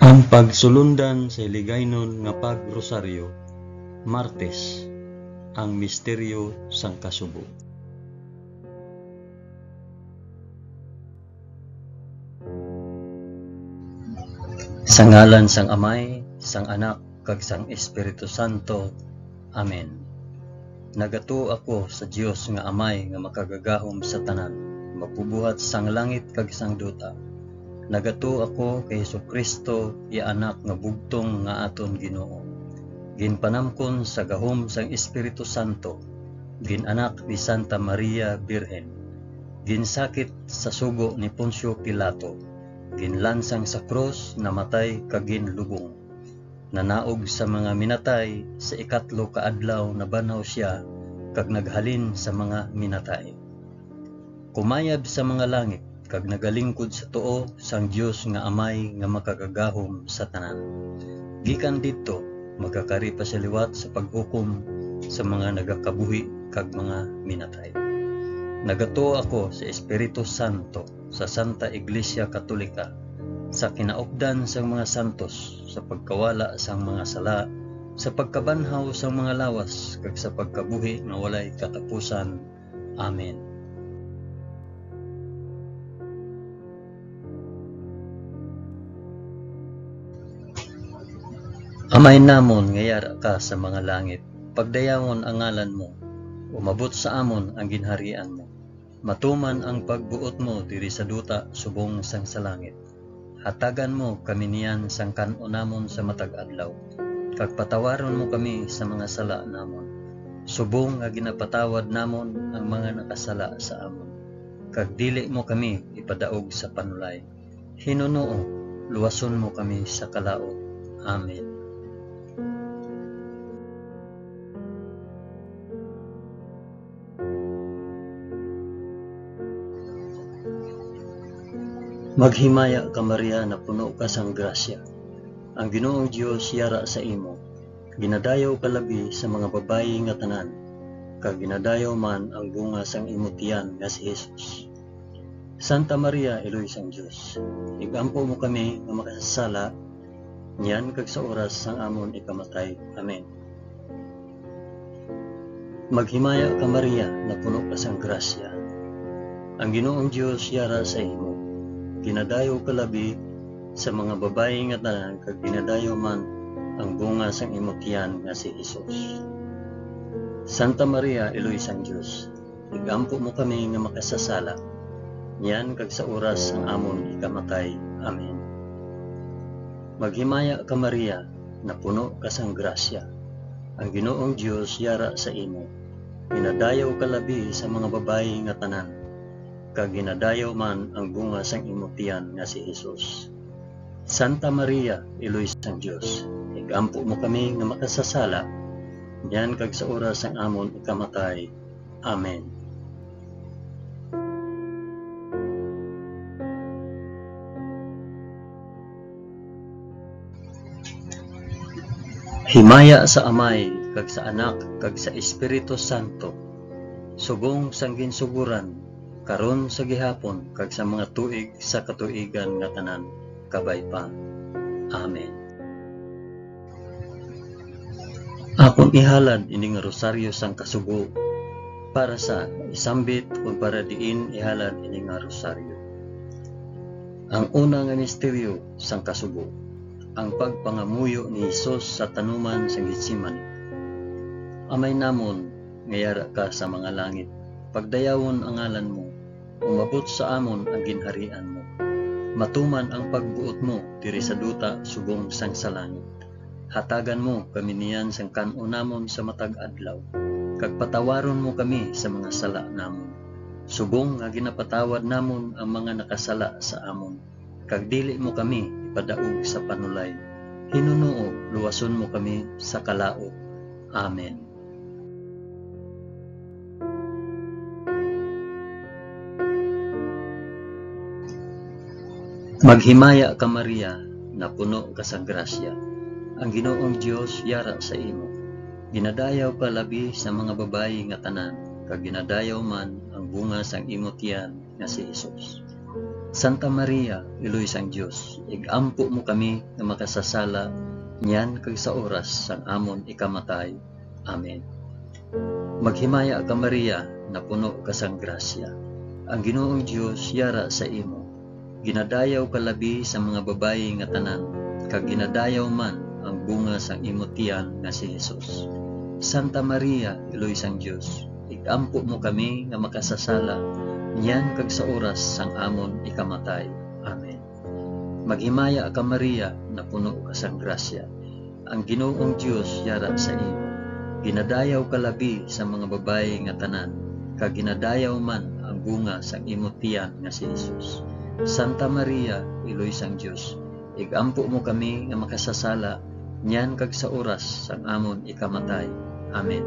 Ang pagsulundan sa hiligaynon nga pagrosaryo, Martes, ang misteryo sang kasubo. Sa ngalan sang Amay, sang Anak, kag sang Espiritu Santo. Amen. Nagato ako sa Dios nga Amay nga makagagahom sa tanan, mapubuhat sang langit kag sang duta. Nagato ako kay Jesucristo, iya anak nga bugtong nga aton Ginoo. Ginpanamkon sa gahom sang Espiritu Santo, ginanak ni Santa Maria Birhen. Ginsakit sa sugo ni Poncio Pilato, ginlansang sa krus, namatay kag ginlubong. Nanaog sa mga minatay, sa ikatlo ka adlaw nabanaw siya kag naghalin sa mga minatay. Kumayab sa mga langit kag nagalingkod sa tuo sang Dios nga Amay nga makagagahom sa tanan. Gikan didto magkakari pa sa liwat sa paghukom sa mga nagakabuhi kag mga minatay. Nagato ako sa Espiritu Santo, sa Santa Iglesia Katolika, sa kinaupdan sang mga santos, sa pagkawala sang mga sala, sa pagkabanhaw sang mga lawas kag sa pagkabuhi nga walay katapusan. Amen. Amay namon nga yara ka sa mga langit, pagdayawon ang ngalan mo, umabot sa amon ang ginharian mo. Matuman ang pagbuot mo diri sa duta subong sang sa langit. Hatagan mo kami niyan sang kan-o namon sa matag adlaw, kag patawaron mo kami sa mga sala namon, subong nga ginapatawad namon ang mga nakasala sa amon. Kag dili mo kami ipadaog sa panulay. Hinunoo, luwason mo kami sa kalaot. Amen. Maghimaya ka Maria na puno ka sang grasya. Ang Ginoong Dios yara sa imo. Ginadayaw ka labi sa mga babayi nga tanan, kag ginadayaw man ang bunga sang imo tiyan nga si Jesus. Santa Maria, Eloy sang Dios, igampo mo kami nga makasasala, niyan kag sa oras sang amon ikamatay. Amen. Maghimaya ka Maria na puno ka sang grasya. Ang Ginoong Dios yara sa imo. Ginadayo ka labi sa mga babayi nga tanan, kag ginadayo man ang bunga sang imo tiyan nga si Jesus. Santa Maria, Eloy sang Dios, igampo mo kami nga makasasala, niyan kag sa oras ang amon ikamatay. Amen. Maghimaya ka Maria na puno ka sang grasya. Ang Ginoong Dios yara sa imo. Ginadayo ka labi sa mga babayi nga tanan, kag ginadayaw man ang bunga sang imo tiyan nga si Jesus. Santa Maria, Eloy sang Dios, igampo mo kami nga makasasala, niyan kag sa oras ang amon ikamatay. Amen. Himaya sa Amay, kag sa Anak, kag sa Espiritu Santo, subong sang ginsuguran, karon sa gihapon, kag sa mga tuig sa katuigan nga tanan, kabay pa. Amen. Akong ihalad ini nga rosaryo sang kasugo, para sa isambit o para diin ihalad ini nga rosaryo. Ang una nga misteryo sang kasugo, ang pagpangamuyo ni Jesus sa tanuman sang Getsemani. Amay namon nga yara ka sa mga langit, pagdayawon ang ngalan mo, umabot sa amon ang ginharian mo. Matuman ang pagbuot mo diri sa duta subong sang sa langit. Hatagan mo kami niyan sang kan-o namon sa matag adlaw, kag patawaron mo kami sa mga sala namon, subong nga ginapatawad namon ang mga nakasala sa amon. Kag dili mo kami ipadaog sa panulay. Hinunoo, luwason mo kami sa kalaot. Amen. Maghimaya ka Maria na puno ka sang grasya. Ang Ginoong Dios yara sa imo. Ginadayaw ka labi sa mga babayi nga tanan, kag ginadayaw man ang bunga sang imo tiyan nga si Jesus. Santa Maria, iloy sang Dios, igampo mo kami nga makasasala, niyan kag sa oras sang amon ikamatay. Amen. Maghimaya ka Maria, na puno ka sang grasya. Ang Ginoong Dios yara sa imo. Ginadayaw ka labi sa mga babayi nga tanan, kag ginadayaw man ang bunga sang imo tiyan nga si Jesus. Santa Maria, iloy sang Dios, igampo mo kami nga makasasala, niyan kag sa oras sang amon ikamatay. Amen. Maghimaya ka Maria, na puno ka sang grasya. Ang Ginoong Dios yara sa imo. Ginadayaw ka labi sa mga babayi nga tanan, kag ginadayaw man ang bunga sang imo tiyan nga si Jesus. Santa Maria, iloy sang Dios, igampo mo kami nga makasasala, niyan kag sa oras sang amon ikamatay. Amen.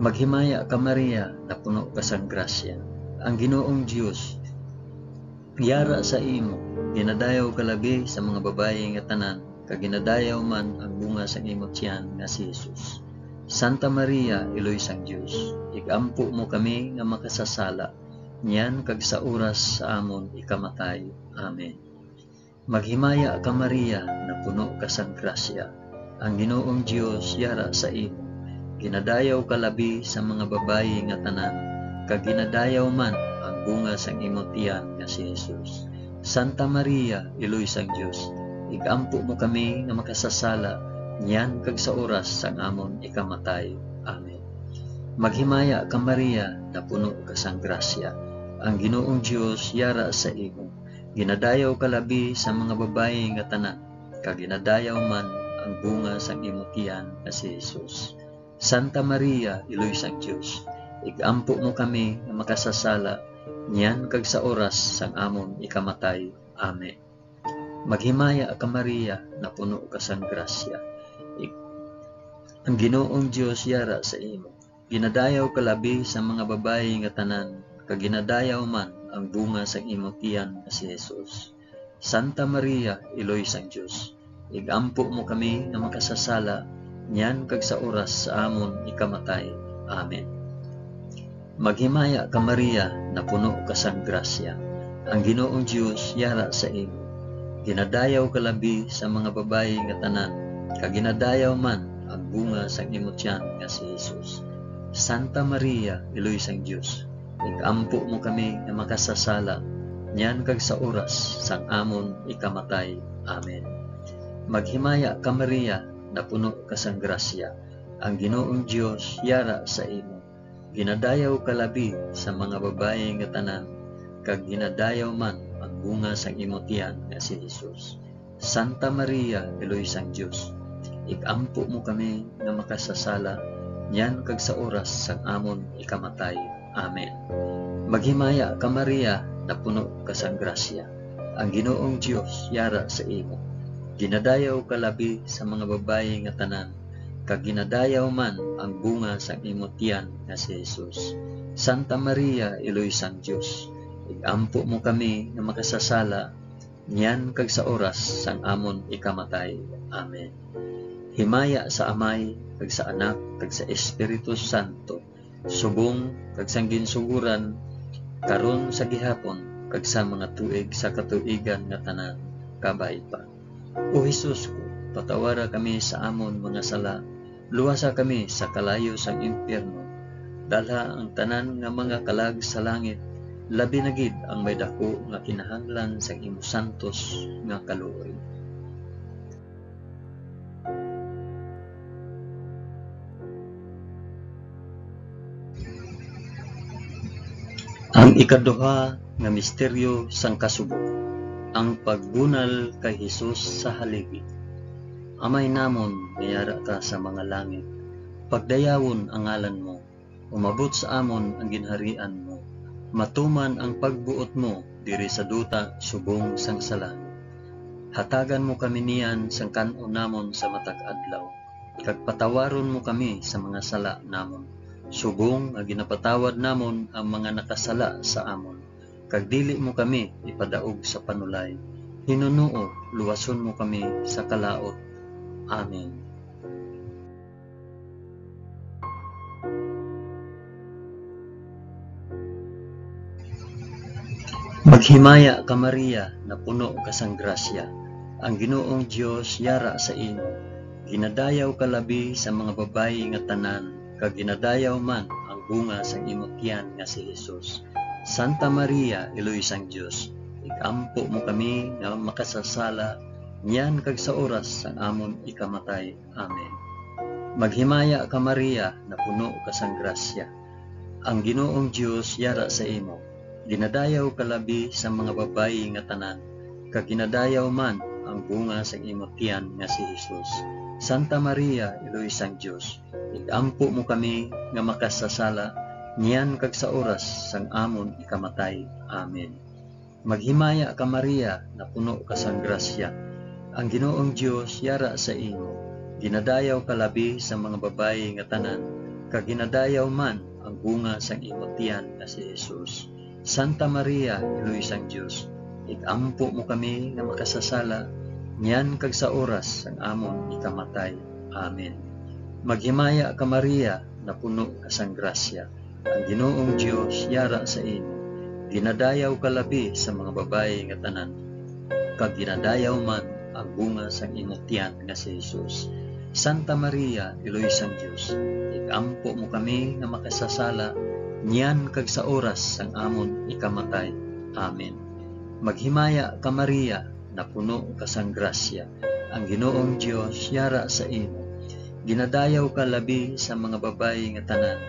Maghimaya ka Maria, na puno ka sang grasya. Ang Ginoong Dios yara sa imo. Ginadayaw ka labi sa mga babayi nga tanan, kag ginadayaw man ang bunga sang imo tiyan nga si Jesus. Santa Maria, iloy sang Dios, igampo mo kami nga makasasala, niyan kag sa oras sa amon ikamatay. Amen. Maghimaya ka Maria, na puno ka sang grasya. Ang Ginoong Dios yara sa imo. Ginadayaw ka labi sa mga babayi nga tanan, kag ginadayaw man ang bunga sang imo tiyan nga si Jesus. Santa Maria, iloy sang Dios, igampo mo kami nga makasasala, niyan kag sa oras sang amon ikamatay. Amen. Maghimaya ka Maria, na puno ka sang grasya. Ang Ginoong Dios yara sa imo. Ginadayaw ka labi sa mga babayi nga tanan, kag ginadayaw man ang bunga sang imo tiyan nga si Jesus. Santa Maria, iloy sang Dios, igampo mo kami nga makasasala, niyan kag sa oras sang amon ikamatay. Amen. Maghimaya ka Maria, na puno ka sang grasya. Ang Ginoong Dios yara sa imo. Ginadayaw ka labi sa mga babayi nga tanan, kag ginadayaw man ang bunga sang imo tiyan nga si Jesus. Santa Maria, iloy sang Dios, igampo mo kami nga makasasala, niyan kag sa oras sa amon ikamatay. Amen. Maghimaya ka Maria, na puno ka sang grasya. Ang Ginoong Dios yara sa imo. Ginadayaw ka labi sa mga babayi nga tanan, kag ginadayaw man ang bunga sang imo tiyan nga si Jesus. Santa Maria, iloy sang Dios, igampo mo kami nga makasasala, niyan kag sa oras sang amon ikamatay. Amen. Maghimaya ka Maria, na puno ka sang grasya. Ang Ginoong Dios yara sa imo. Ginadayaw ka labi sa mga babayi nga tanan, kag ginadayaw man ang bunga sang imo tiyan nga si Jesus. Santa Maria, iloy sang Dios, igampo mo kami nga makasasala, niyan kag sa oras sang amon ikamatay. Amen. Maghimaya ka Maria, na puno ka sang grasya. Ang Ginoong Dios yara sa imo. Ginadayaw ka labi sa mga babayi nga tanan, kag ginadayaw man ang bunga sang imo tiyan nga si Jesus. Santa Maria, iloy sang Dios, igampo mo kami nga makasasala, niyan kag sa oras sang amon ikamatay. Amen. Himaya sa Amay, kag sa Anak, kag sa Espiritu Santo, subong kag sang ginsuguran, karon sa gihapon, kag sa mga tuig sa katuigan nga tanan, kabay pa. O Jesus ko, patawara kami sa amon mga sala, luwasa kami sa kalayo sang impyerno, dalha ang tanan nga mga kalag sa langit, labi na gid ang may dako nga kinahanglan sa imo santos nga kaluoy. Ang ikaduha nga misteryo sang kasubo, ang pagbunal kay Hesus sa haligi. Amay namon, mayara ka sa mga langit, pagdayawon ang ngalan mo, umabot sa amon ang ginharian mo, matuman ang pagbuot mo diri sa duta subong sang sala. Hatagan mo kami niyan sang kanon namon sa matag adlaw, kag patawaron mo kami sa mga sala namon, subong nga ginapatawad namon ang mga nakasala sa amon, kag dili mo kami ipadaog sa panulay. Hinunuo, luwason mo kami sa kalaot. Amen. Maghimaya ka Maria, na puno ka sang grasya, ang Ginoong Dios yara sa imo. Ginadayaw ka labi sa mga babayi nga tanan, kag ginadayaw man ang bunga sang imong tiyan nga si Jesus. Santa Maria, Iloy sang Dios, igampo mo kami nga makasasala, niyan kag sa oras sang amon ikamatay. Amen. Maghimaya ka Maria, na puno ka sang grasya, ang Ginoong Dios yara sa imo. Ginadayaw ka labi sa mga babayi nga tanan, kag ginadayaw man ang bunga sa imong tiyan nga si Jesus. Santa Maria, Iloy sang Dios, igampo mo kami nga makasasala, niyan kag sa oras sang amon ikamatay. Amen. Maghimaya ka Maria, na puno ka sang grasya, ang Ginoong Dios yara sa imo. Ginadayaw ka labi sa mga babayi nga tanan, kag ginadayaw man ang bunga sang imong tiyan nga si Jesus. Santa Maria, Iloy sang Dios, igampo mo kami nga makasasala, niyan kag sa oras sang amon ikamatay. Amen. Maghimaya ka Maria, na puno ka sang grasya, ang Ginoong Dios yara sa imo. Ginadayaw ka labi sa mga babayi nga tanan, kag ginadayaw man ang bunga sang imong tiyan nga si Jesus. Santa Maria, Iloy sang Dios, igampo mo kami nga makasasala, niyan kag sa oras sang amon ikamatay. Amen. Maghimaya ka Maria, na puno ka sang grasya, ang Ginoong Dios yara sa imo. Ginadayaw ka labi sa mga babayi nga tanan,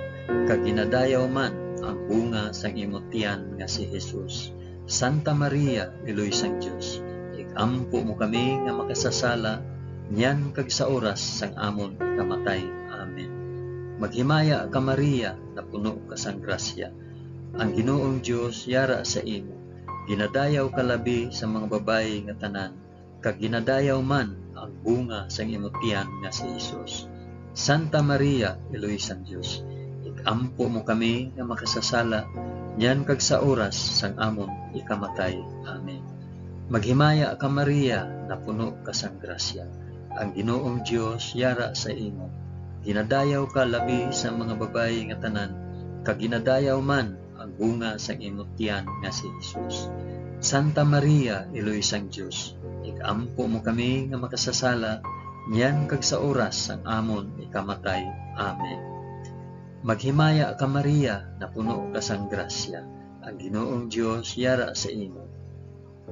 kag ginadayaw man ang bunga sang imong tiyan nga si Jesus. Santa Maria, Iloy sang Dios, igampo mo kami nga makasasala, niyan kag sa oras sang amon ikamatay. Amen. Maghimaya ka Maria, na puno ka sang grasya, ang Ginoong Dios yara sa imo. Ginadayaw ka labi sa mga babayi nga tanan, kag ginadayaw man ang bunga sang imong tiyan nga si Jesus. Santa Maria, Iloy sang Dios, igampo mo kami nga makasasala, niyan kag sa oras sang amon ikamatay. Amen. Maghimaya ka Maria, na puno ka sang grasya, ang Ginoong Dios yara sa imo. Ginadayaw ka labi sa mga babayi nga tanan, kag ginadayaw man ang bunga sang imong tiyan nga si Jesus. Santa Maria, Iloy sang Dios, igampo mo kami nga makasasala, niyan kag sa oras sang amon ikamatay. Amen. Maghimaya ka Maria, na puno ka sang grasya, ang Ginoong Dios yara sa imo.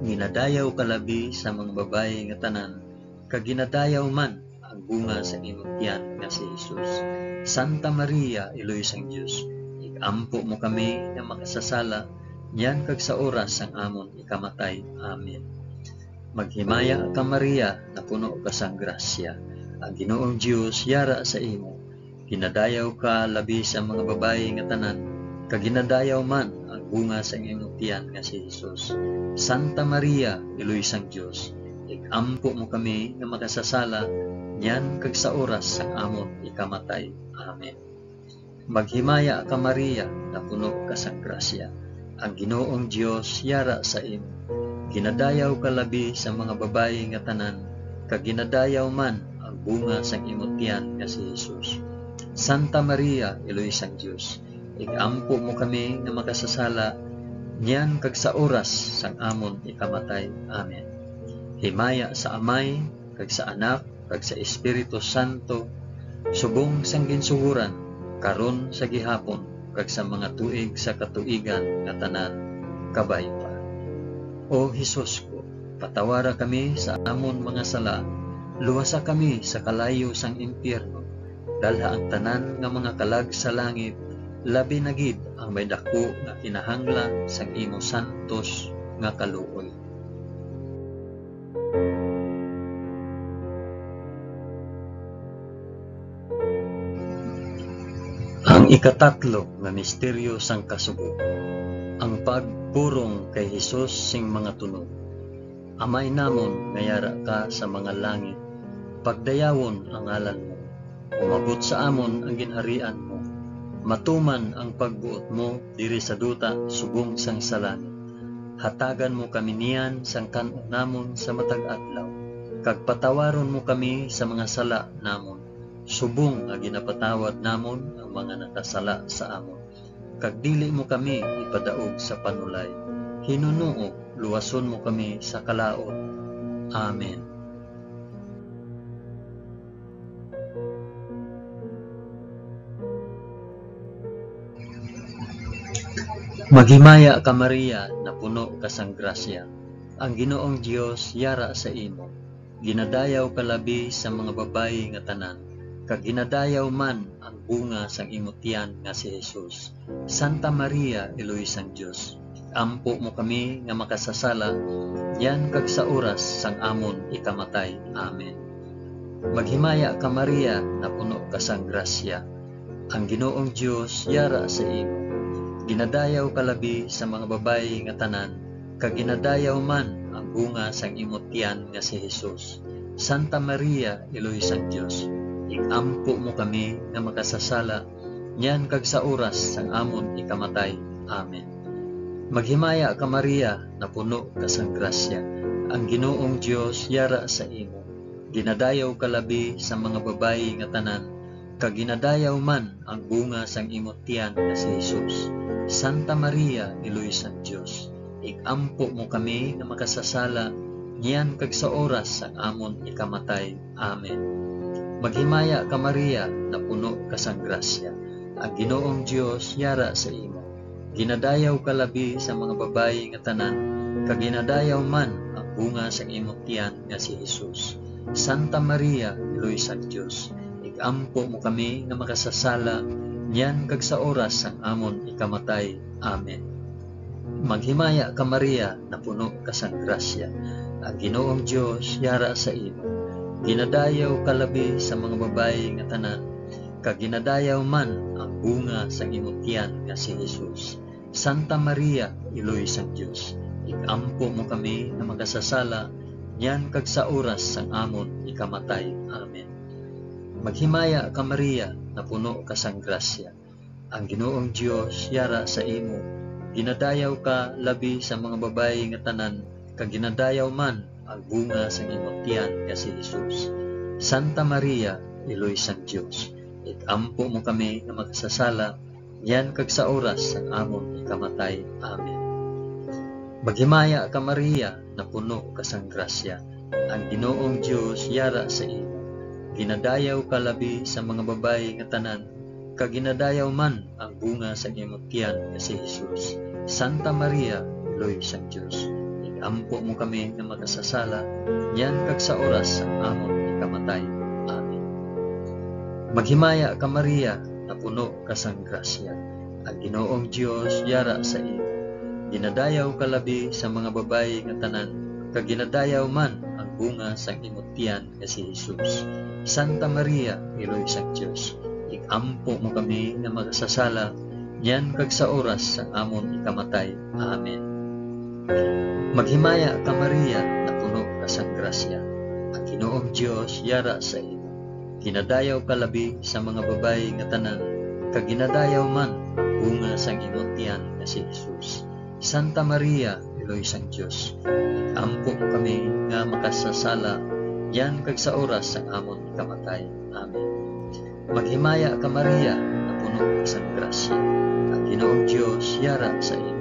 Ginadayaw ka labi sa mga babayi nga tanan, kag ginadayaw man ang bunga sa imong tiyan nga si Jesus. Santa Maria, Iloy sang Dios, igampo mo kami nga makasasala, niyan kag sa oras sang amon ikamatay. Amen. Maghimaya ka Maria, na puno ka sang grasya, ang Ginoong Dios yara sa imo. Ginadayaw ka labi sa mga babayi nga tanan, kag ginadayaw man ang bunga sa imong tiyan nga si Jesus. Santa Maria, Iloy sang Dios, igampo mo kami nga makasasala, niyan kag sa oras sang amon ikamatay. Amen. Maghimaya ka Maria, na puno ka sang grasya, ang Ginoong Dios yara sa imo. Ginadayaw ka labi sa mga babayi nga tanan, kag ginadayaw man ang bunga sang imong tiyan nga si Jesus. Santa Maria, Iloy sang Dios, igampo mo kami nga makasasala, niyan kag sa oras sang amon ikamatay. Amen. Himaya sa Amay, kag sa Anak, kag sa Espiritu Santo, subong sang ginsuhuran, karon sa gihapon, kag sa mga tuig sa katuigan nga tanan, kabay pa. O Hesus ko, patawara kami sa amon mga sala, luwasa kami sa kalayo sang impyerno, dalha ang tanan nga mga kalag sa langit, labi na gid ang may dako nga kinahanglan sang imo santos nga kaluoy. Ang ikatatlo nga misteryo sang kasugo, ang pagpurong kay Hesus sing mga tunog. Amay namon nga yara ka sa mga langit, pagdayawon ang ngalan mo, umabot sa amon ang ginharian mo, matuman ang pagbuot mo diri sa duta subong sang sa langit. Hatagan mo kami niyan sang kan-o namon sa matag adlaw, kag patawaron mo kami sa mga sala namon, subong nga ginapatawad namon ang mga nakasala sa amon. Kag dili mo kami ipadaog sa panulay, Hinunoo, luwason mo kami sa kalaot. Amen. Maghimaya ka Maria, na puno ka sang grasya. Ang Ginoong Dios yara sa imo. Ginadayaw ka labi sa mga babayi nga tanan, kag ginadayaw man ang bunga sang imo tiyan nga si Jesus. Santa Maria, Iloy sang Dios, ampo mo kami nga makasasala, yan kag sa oras sang amon ikamatay. Amen. Maghimaya ka Maria, na puno ka sang grasya. Ang Ginoong Dios yara sa imo. Ginadayaw ka labi sa mga babayi nga tanan, kag ginadayaw man ang bunga sang imo tiyan nga si Jesus. Santa Maria, Iloy sang Dios, igampo mo kami nga makasasala, yan kag sa oras sang amon ikamatay. Amen. Maghimaya ka Maria, na puno ka sang grasya. Ang Ginoong Dios yara sa imo. Ginadayaw ka labi sa mga babayi nga tanan, kag ginadayaw man ang bunga sang imo tiyan nga si Jesus. Santa Maria, Iloy sang Dios, igampo mo kami nga makasasala, niyan kag sa oras sang amon ikamatay. Amen. Maghimaya ka Maria, na puno ka sang grasya. Ang Ginoong Dios yara sa imo. Ginadayaw ka labi sa mga babayi nga tanan, kag ginadayaw man ang bunga sang imo tiyan nga si Jesus. Santa Maria, Iloy sang Dios, igampo mo kami nga makasasala, niyan kag sa oras sang amon ikamatay. Amen. Maghimaya ka Maria, na puno ka sang grasya. Ang Ginoong Dios yara sa imo. Ginadayaw ka labi sa mga babayi nga tanan, kag ginadayaw man ang bunga sang imo tiyan nga si Jesus. Santa Maria, Iloy sang Dios, igampo mo kami nga makasasala, niyan kag sa oras sang amon ikamatay. Amen. Maghimaya ka Maria, na puno ka sang grasya. Ang Ginoong Dios yara sa imo. Ginadayaw ka labi sa mga babayi nga tanan, kag ginadayaw man ang bunga sang imo tiyan nga si Jesus. Santa Maria, Iloy sang Dios, igampo mo kami nga makasasala, yan kag sa oras sang amon ikamatay. Amen. Maghimaya ka Maria, na puno ka sang grasya. Ang Ginoong Dios yara sa imo. Ginadayaw ka labi sa mga babayi nga tanan, kag ginadayaw man ang bunga sa imo tiyan nga si Jesus. Santa Maria, Iloy sang Dios, igampo mo kami nga makasasala, yan kag sa oras sang amon ikamatay. Amen. Maghimaya ka Maria, na puno ka sang grasya. Ang Ginoong Dios yara sa imo. Ginadayaw ka labi sa mga babayi nga tanan, kag ginadayaw man ang bunga sang imo tiyan nga si Jesus. Santa Maria, Iloy sang Dios, igampo mo kami nga makasasala, yan kag sa oras sang amon ikamatay. Amen. Maghimaya ka Maria, na puno ka sang grasya. Ang Ginoong Dios yara sa imo. Ginadayaw ka labi sa mga babayi nga tanan, kag ginadayaw man ang bunga sang imo tiyan nga si Jesus. Santa Maria, Iloy sang Dios, igampo mo kami nga makasasala, yan kag sa oras sang amon ikamatay. Amen. Maghimaya ka Maria, na puno ka sang grasya. Ang Ginoong Dios yara sa imo.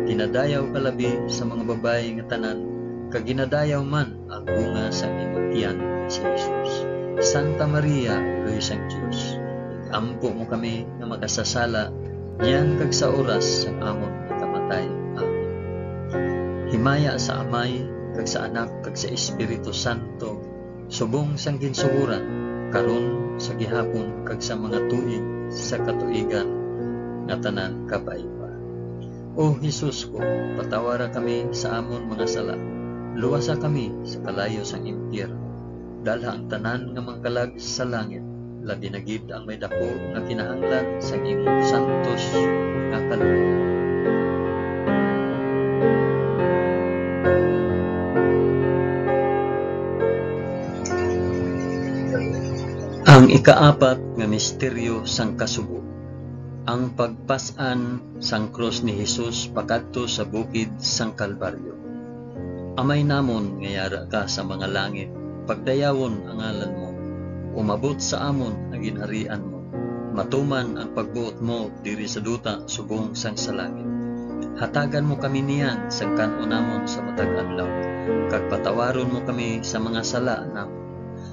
Ginadayaw ka labi sa mga babayi nga tanan, kag ginadayaw man ang bunga sang imo tiyan nga si Jesus. Santa Maria, Iloy sang Dios, igampo mo kami nga makasasala, yan kag sa oras sang amon ikamatay. Amen. Himaya sa Amay, kag sa Anak, kag sa Espiritu Santo, subong sang ginsuhuran, karon sa gihapon, kag sa mga tuig sa katuigan nga tanan kapaiba. O Jesus ko, patawara kami sa amon mga sala, luwasa kami sa kalayo sang impyerno, dalha ang tanan nga mangkalag sa langit, labi na gid ang may dako nga kinahanglan sa imong santos nga kaluluwa. Ang ikaapat nga misteryo sang kasubo, ang pagpas-an sang krus ni Jesus pakadto sa bukid sang Kalbaryo. Amay namon nga yara ka sa mga langit, pagdayawon ang ngalan mo, umabot sa amon ang ginharian mo, matuman ang pagbuot mo diri sa duta subong sang sa langit. Hatagan mo kami niyan sa kanunamon sa matag adlaw, kag patawaron mo kami sa mga sala namon.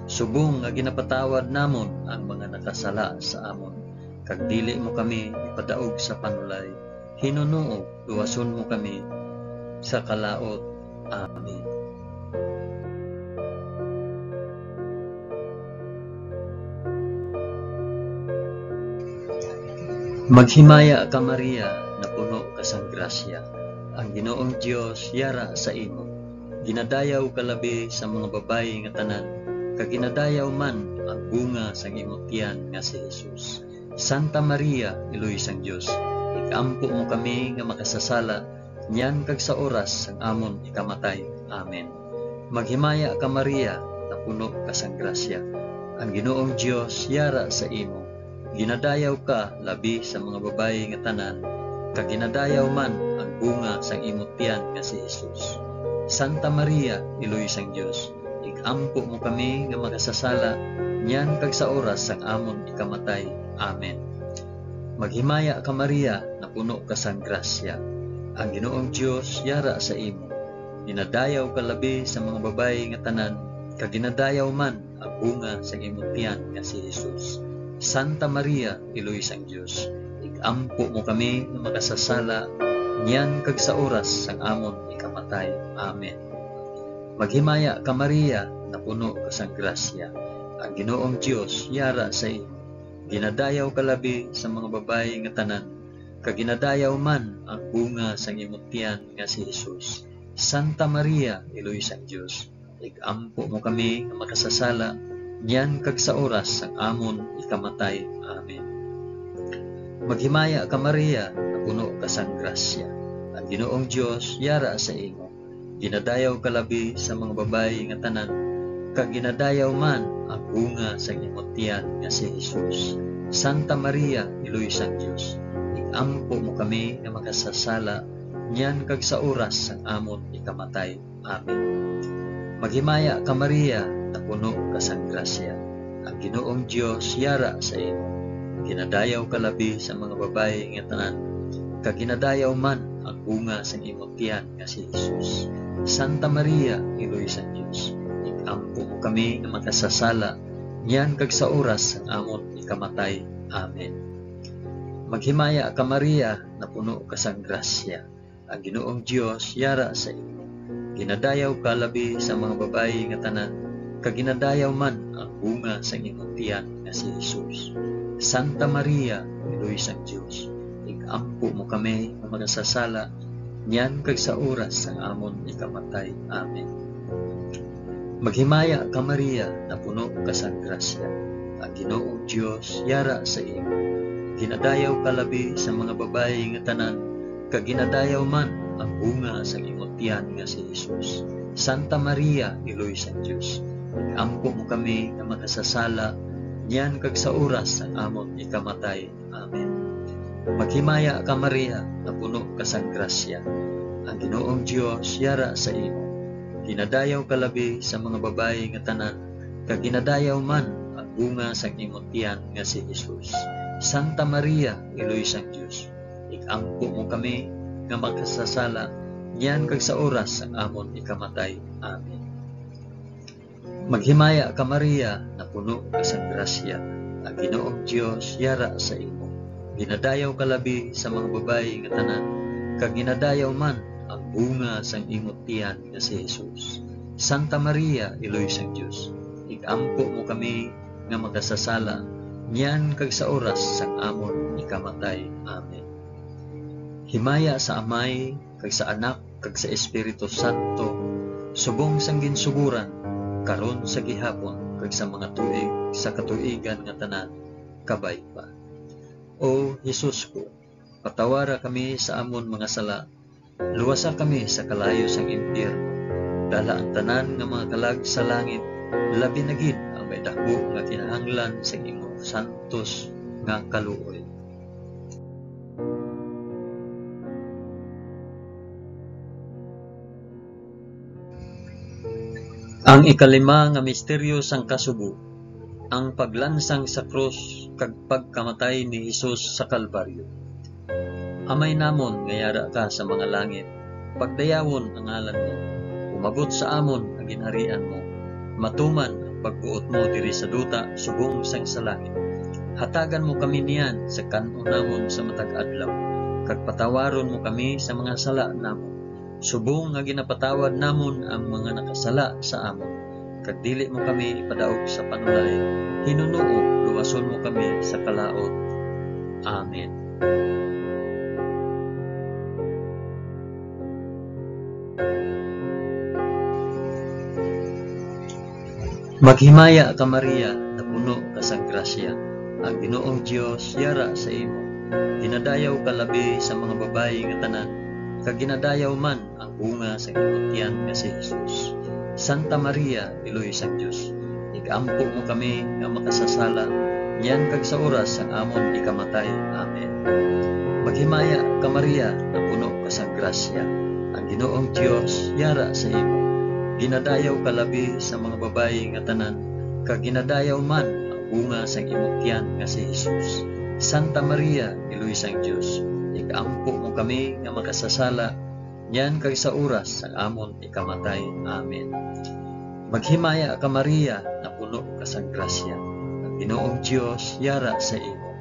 Subong nga ginapatawad namon ang mga nakasala sa amon, kag dili mo kami ipadaog sa panulay. Hinunuo, luwason mo kami sa kalaot. Amen. Maghimaya ka Maria, na puno ka sang grasya. Ang Ginoong Dios yara sa imo. Ginadayaw ka labi sa mga babayi nga tanan, kag ginadayaw man ang bunga sang imong tiyan nga si Jesus. Santa Maria, Iloy sang Dios, ikampo mo kami nga makasasala, niyan kag sa oras sang amon ikamatay. Amen. Maghimaya ka Maria, na puno ka sang grasya. Ang Ginoong Dios yara sa imo. Ginadayaw ka labi sa mga babayi nga tanan, kag ginadayaw man ang bunga sang imong tiyan nga si Jesus. Santa Maria, Iloy sang Dios, ikampo mo kami nga makasasala, niyan kag sa oras sang amon ikamatay. Amen. Maghimaya ka Maria, na puno ka sang grasya. Ang Ginoong Dios yara sa imo. Ginadayaw ka labi sa mga babayi nga tanan, kag ginadayaw man ang bunga sang imong tiyan nga si Jesus. Santa Maria, Iloy sang Dios, ikampo mo kami nga makasasala, niyan kag sa oras sang amon ikamatay. Amen. Maghimaya ka Maria, na puno ka sang grasya. Ang Ginoong Dios yara sa imo. Ginadayaw ka labi sa mga babayi nga tanan, kag ginadayaw man ang bunga sang imong tiyan nga si Jesus. Santa Maria, Iloy sang Dios, ikampo mo kami nga makasasala, niyan kag sa oras sang amon ikamatay. Amen. Maghimaya ka Maria, na puno ka sang grasya. Ang Ginoong Dios yara sa imo. Ginadayaw ka labi sa mga babayi nga tanan, kag ginadayaw man ang bunga sang imong tiyan nga si Jesus. Santa Maria, Iloy sang Dios, ikampo mo kami nga makasasala, niyan kag sa oras sang amon ikamatay. Amen. Maghimaya ka Maria, na puno ka sang grasya. Ang Ginoong Dios yara sa imo. Ginadayaw ka labi sa mga babayi nga tanan, kag ginadayaw man ang bunga sang imong tiyan nga si Jesus. Santa Maria, Iloy sang Dios, ikampo mo kami nga makasasala, niyan kag sa oras sang amon ikamatay. Amen. Maghimaya ka Maria, na puno ka sang grasya. Ang Ginoong Dios yara sa imo. Ginadayaw ka labi sa mga babayi nga tanan, kag ginadayaw man ang bunga sang imong tiyan nga si Jesus. Santa Maria, Iloy sang Dios, ikampo mo kami nga makasasala, niyan kag sa oras sang amon ikamatay. Amen. Maghimaya ka Maria, na puno ka sang grasya. Ang Ginoong Dios yara sa imo. Ginadayaw ka labi sa mga babayi nga tanan, kag ginadayaw man ang bunga sang imong tiyan nga si Jesus. Santa Maria, Iloy sang Dios, ikampo mo kami nga makasasala, niyan kag sa oras sang amon ikamatay. Amen. Maghimaya ka Maria, na puno ka sang grasya. Ang Ginoong Dios yara sa imo. Ginadayaw ka labi sa mga babayi nga tanan, kag ginadayaw man ang bunga sang imong tiyan nga si Jesus. Santa Maria, Iloy sang Dios, ikampo mo kami nga makasasala, niyan kag sa oras sang amon ikamatay. Amen. Maghimaya ka Maria, na puno ka sang grasya. Ang Ginoong Dios yara sa imo. Ginadayaw ka labi sa mga babayi nga tanan, kag ginadayaw man ang bunga sang imong tiyan nga si Jesus. Santa Maria, Iloy sang Dios, ikampo mo kami nga makasasala, niyan kag sa oras sang amon ikamatay. Amen. Himaya sa Amay, kag sa Anak, kag sa Espiritu Santo, subong sang ginsuguran, karon sa gihapon, kag sa mga tuig sa katuigan nga tanan, kabay pa. O Jesus ko, patawara kami sa amon mga sala, luwasa kami sa kalayo sang impyerno, dala ang tanan nga mga kalag sa langit, labi na gid ang may dako nga kinahanglan sa imong santos nga kaluoy. Ang ikalima nga misteryo sang kasubo, ang paglansang sa krus kag pagkamatay ni Hesus sa Kalbaryo. Amay namon ngayara ka sa mga langit, pagdayawon ang ngalan mo, umabot sa amon ang ginharian mo, matuman ang pagbuot mo diri sa duta subong sang sa langit. Hatagan mo kami niyan sa kanon namon sa matag adlaw, kag patawaron mo kami sa mga sala namon, subong nga ginapatawad namon ang mga nakasala sa amon. Kag dili mo kami ipadaog sa panulay, hinunoo luwason mo kami sa kalaot. Amen. Maghimaya ka Maria, na puno ka sang grasya, ang Ginoong Dios yara sa imo. Ginadayaw ka labi sa mga babayi nga tanan, kag ginadayaw man ang bunga sa imong tiyan nga si Jesus. Santa Maria, Iloy sang Dios, igampo mo kami nga makasasala, niyan kag sa oras sang amon ikamatay. Amen. Maghimaya ka Maria, na puno ka sang grasya, ang Ginoong Dios yara sa imo. Ginadayaw ka labi sa mga babayi nga tanan, kag ginadayaw man ang bunga sang imong tiyan nga si Jesus. Santa Maria, Iloy sang Dios, igampo mo kami nga makasasala, niyan kag sa oras sang amon ikamatay. Amen. Maghimaya ka Maria, na puno ka sang grasya, ang Ginoong Dios yara sa imo.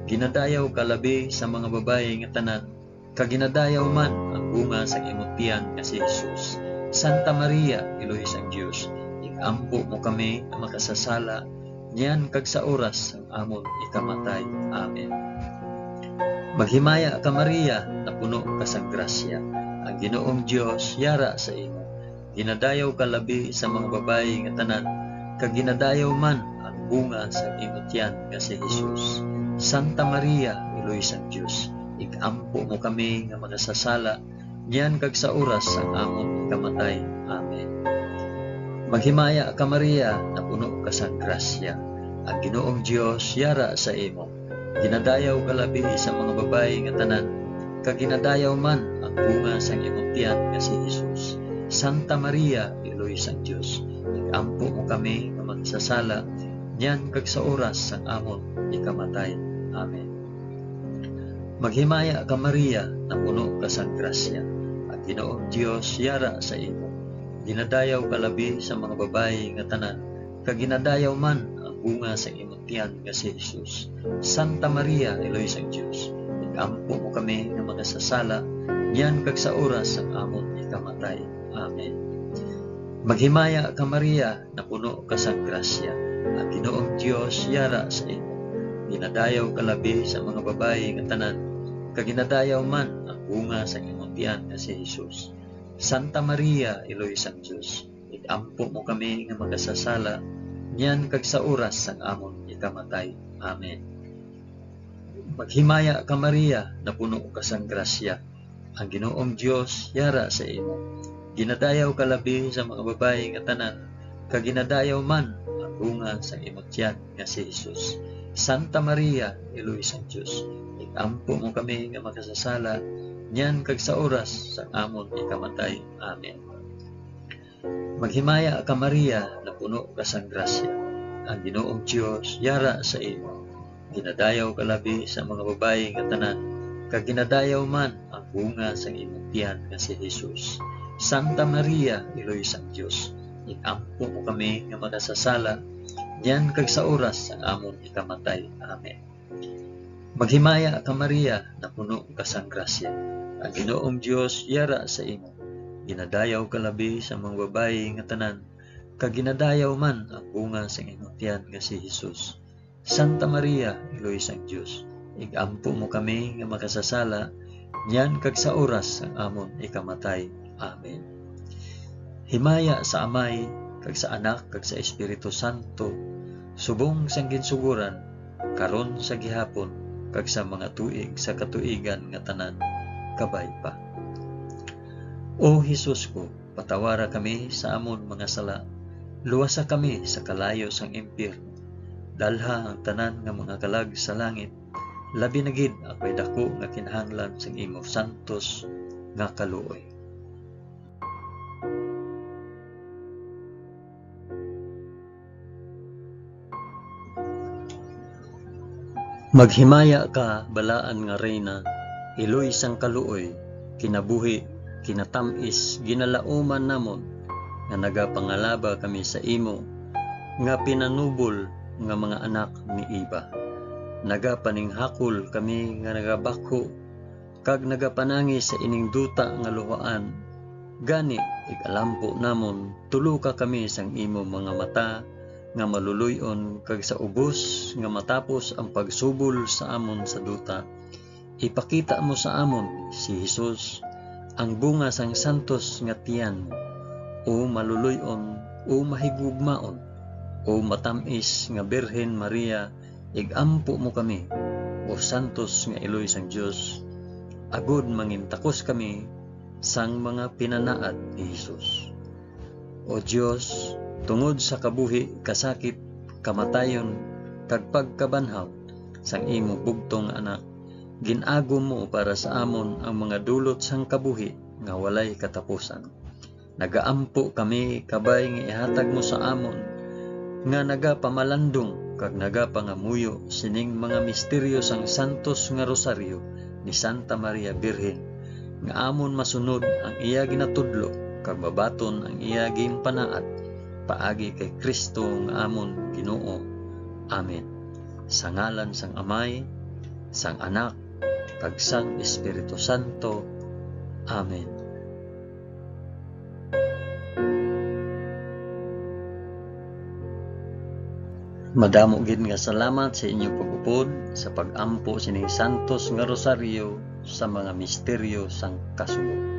Ginadayaw ka labi sa mga babayi nga tanan, kag ginadayaw man ang bunga sang imong tiyan nga si Jesus. Santa Maria, Iloy sang Dios, igampo mo kami nga makasasala, niyan kag sa oras sang amon ikamatay. Amen. Maghimaya ka Maria, na puno ka sang grasya, ang Ginoong Dios yara sa imo. Ginadayaw ka labi sa mga babayi nga tanan, kag ginadayaw man ang bunga sang imong tiyan nga si Jesus. Santa Maria, Iloy sang Dios, igampo mo kami nga makasasala, niyan kag sa oras sang amon ikamatay. Amen. Maghimaya ka Maria, na puno ka sang grasya, ang Ginoong Dios yara sa imo. Ginadayaw ka labi sa mga babayi nga tanan, kag ginadayaw man ang bunga sang imong tiyan nga si Jesus. Santa Maria, Iloy sang Dios, igampo mo kami nga magsasala, niyan kag sa oras sang amon ikamatay. Amen. Maghimaya ka Maria, na puno ka sang grasya, ang Ginoong Dios yara sa imo. Ginadayaw ka labi sa mga babayi nga tanan, kag ginadayaw man ang bunga sang imong tiyan nga si Jesus. Santa Maria, Iloy sang Dios, igampo mo kami nga magsasala, niyan kag sa oras sang amon ikamatay. Amen. Maghimaya ka Maria, na puno ka sang grasya, ang Ginoong Dios yara sa imo. Ginadayaw ka labi sa mga babayi nga tanan, kag ginadayaw man ang bunga sa imong tiyan nga si Jesus. Santa Maria, Iloy sang Dios, igampo mo kami nga magsasala, niyan kag sa oras sang amon ikamatay. Amen. Maghimaya ka Maria, na puno ka sang grasya, ang Ginoong Dios yara sa imo. Ginadayaw ka labi sa mga babayi nga tanan, kag ginadayaw man ang bunga sa imong tiyan nga si Jesus. Santa Maria, Iloy sang Dios, igampo mo kami nga makasasala, niyan kag sa oras sang amon ikamatay. Amen. Maghimaya ka Maria, na puno ka sang grasya, ang Ginoong Dios yara sa imo. Ginadayaw ka labi sa mga babayi nga tanan, kag ginadayaw man ang bunga sang imong tiyan nga si Jesus. Santa Maria, Iloy sang Dios, igampo mo kami nga makasasala, niyan kag sa oras sang amon ikamatay. Amen. Maghimaya ka Maria, na puno ka sang grasya, ang Ginoong Dios yara sa imo. Ginadayaw ka labi sa mga babayi nga tanan, kag ginadayaw man ang bunga sang imong tiyan nga si Jesus. Santa Maria, Iloy sang Dios, igampo mo kami nga makasasala, niyan kag sa oras sang amon ikamatay. Amen. Himaya sa Amay, kag sa Anak, kag sa Espiritu Santo, subong sang ginsuguran, karon sa gihapon, kag sa mga tuig sa katuigan nga tanan, kabay pa. O Hesus ko, patawara kami sa amon mga sala, luwasa kami sa kalayo sang impyerno, dalha ang tanan nga mga kalag sa langit, labi na gid ako'y dako nga kinahanglan sang imo santos nga kaluoy. Maghimaya ka, balaan nga reyna, iloy sang kaluoy, kinabuhi, kinatamis, ginalauman namon, nga nagapangalaba kami sa imo, nga pinanubol nga mga anak ni Iba. Nagapaninghakol kami nga nagabako, kag nagapanangi sa ining duta nga luhaan. Gani, ikalampo namon, tulo ka kami sang imo mga mata, nga maluluyon, kag sa ubos, nga matapos ang pagsubol sa amon sa duta. Ipakita mo sa amon, si Jesus, ang bunga sang santos nga tiyan mo, o maluluyon, o mahigugmaon, o matamis nga Birhen Maria, igampo mo kami, o santos nga iloy sang Dios, agod mangintakos kami sang mga pinanaad ni Jesus. O Dios, tungod sa kabuhi, kasakit, kamatayon, kag pagkabanhaw sang imo bugtong anak, ginago mo para sa amon ang mga dulot sang kabuhi nga walay katapusan. Nagaampo kami kabay nga ihatag mo sa amon, nga nagapamalandong kag nagapangamuyo sining mga misteryo sang santos nga rosaryo ni Santa Maria Birhen, nga amon masunod ang iya ginatudlo kag babaton ang iya ginpanaad paagi kay Kristo nga amon Ginoo. Amen. Sa ngalan sang Amay, sang Anak, kag sang Espiritu Santo. Amen. Madamo gid nga salamat sa inyong pag-upod sa pag-ampo sining santos nga rosaryo sa mga misteryo sang kasugo.